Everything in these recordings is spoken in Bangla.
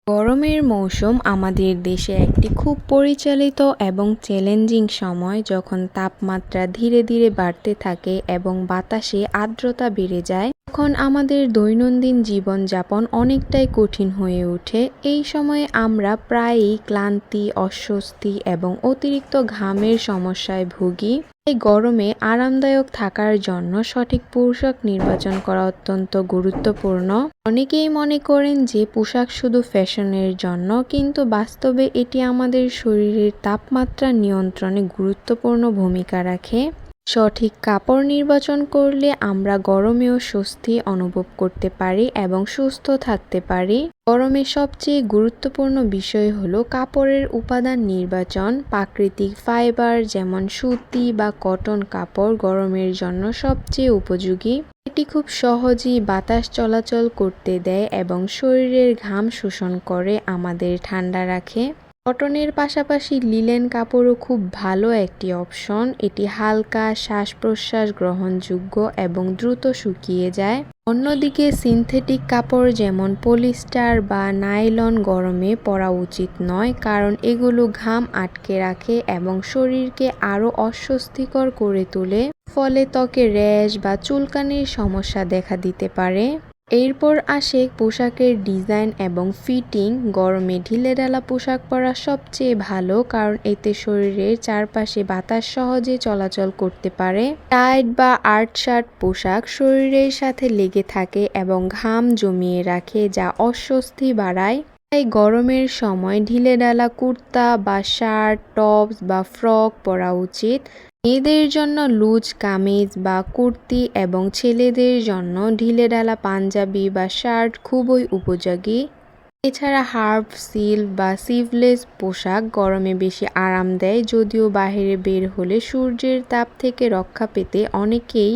গরমের মৌসুম আমাদের দেশে একটি খুব পরিচালিত এবং চ্যালেঞ্জিং সময়, যখন তাপমাত্রা ধীরে ধীরে বাড়তে থাকে এবং বাতাসে আর্দ্রতা বেড়ে যায়। তখন আমাদের দৈনন্দিন জীবনযাপন অনেকটাই কঠিন হয়ে ওঠে। এই সময়ে আমরা প্রায়ই ক্লান্তি, অস্বস্তি এবং অতিরিক্ত ঘামের সমস্যায় ভুগি। এই গরমে আরামদায়ক থাকার জন্য সঠিক পোশাক নির্বাচন করা অত্যন্ত গুরুত্বপূর্ণ। অনেকেই মনে করেন যে পোশাক শুধু ফ্যাশনের জন্য, কিন্তু বাস্তবে এটি আমাদের শরীরের তাপমাত্রা নিয়ন্ত্রণে গুরুত্বপূর্ণ ভূমিকা রাখে। সঠিক কাপড় নির্বাচন করলে আমরা গরমেও স্বস্তি অনুভব করতে পারি এবং সুস্থ থাকতে পারি। গরমে সবচেয়ে গুরুত্বপূর্ণ বিষয় হলো কাপড়ের উপাদান নির্বাচন। প্রাকৃতিক ফাইবার যেমন সুতি বা কটন কাপড় গরমের জন্য সবচেয়ে উপযোগী। এটি খুব সহজেই বাতাস চলাচল করতে দেয় এবং শরীরের ঘাম শোষণ করে আমাদের ঠান্ডা রাখে। কটনের পাশাপাশি লিনেন কাপড়ও খুব ভালো একটি অপশন। এটি হালকা, শ্বাস প্রশ্বাস গ্রহণযোগ্য এবং দ্রুত শুকিয়ে যায়। অন্যদিকে সিনথেটিক কাপড় যেমন পলিস্টার বা নাইলন গরমে পরা উচিত নয়, কারণ এগুলো ঘাম আটকে রাখে এবং শরীরকে আরও অস্বস্তিকর করে তোলে। ফলে ত্বকে র্যাশ বা চুলকানির সমস্যা দেখা দিতে পারে। এরপর আসে পোশাকের ডিজাইন এবং ফিটিং। গরমে ঢিলেঢালা পোশাক পরা সবচেয়ে ভালো, কারণ এতে শরীরের চারপাশে বাতাস সহজে চলাচল করতে পারে। টাইট বা আর্ট শার্ট পোশাক শরীরের সাথে লেগে থাকে এবং ঘাম জমিয়ে রাখে, যা অস্বস্তি বাড়ায়। তাই গরমের সময় ঢিলেঢালা কুর্তা বা শার্ট, টপস বা ফ্রক পরা উচিত। মেয়েদের জন্য লুজ কামিজ বা কুর্তি এবং ছেলেদের জন্য ঢিলেঢালা পাঞ্জাবি বা শার্ট খুবই উপযোগী। এছাড়া হার্ফ, সিল্ক বা স্লিভলেস পোশাক গরমে বেশি আরাম দেয়, যদিও বাইরে বের হলে সূর্যের তাপ থেকে রক্ষা পেতে অনেকেই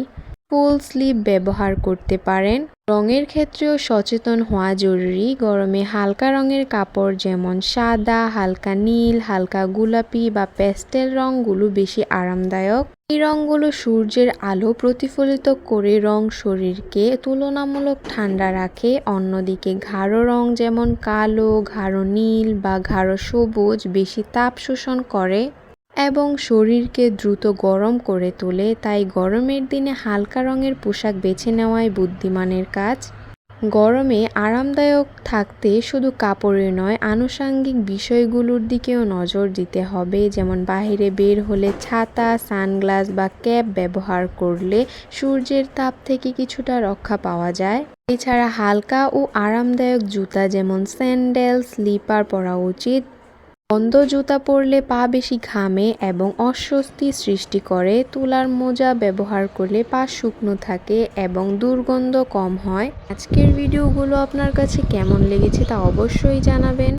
ফুল স্লিভ ব্যবহার করতে পারেন। রঙের ক্ষেত্রেও সচেতন হওয়া জরুরি। গরমে হালকা রঙের কাপড় যেমন সাদা, হালকা নীল, হালকা গোলাপি বা প্যাস্টেল রঙগুলো বেশি আরামদায়ক। এই রঙগুলো সূর্যের আলো প্রতিফলিত করে শরীরকে তুলনামূলক ঠান্ডা রাখে। অন্যদিকে গাঢ় রং যেমন কালো, গাঢ় নীল বা গাঢ় সবুজ বেশি তাপ শোষণ করে এবং শরীরকে দ্রুত গরম করে তোলে। তাই গরমের দিনে হালকা রঙের পোশাক বেছে নেওয়াই বুদ্ধিমানের কাজ। গরমে আরামদায়ক থাকতে শুধু কাপড়ে নয়, আনুষঙ্গিক বিষয়গুলোর দিকেও নজর দিতে হবে। যেমন বাইরে বের হলে ছাতা, সানগ্লাস বা ক্যাপ ব্যবহার করলে সূর্যের তাপ থেকে কিছুটা রক্ষা পাওয়া যায়। এছাড়া হালকা ও আরামদায়ক জুতা যেমন স্যান্ডেল, স্লিপার পরা উচিত। বন্ধ জুতা পরলে পা বেশি ঘামে এবং অস্বস্তি সৃষ্টি করে। তুলার মোজা ব্যবহার করলে পা শুকনো থাকে এবং দুর্গন্ধ কম হয়। আজকের ভিডিওগুলো আপনার কাছে কেমন লেগেছে তা অবশ্যই জানাবেন।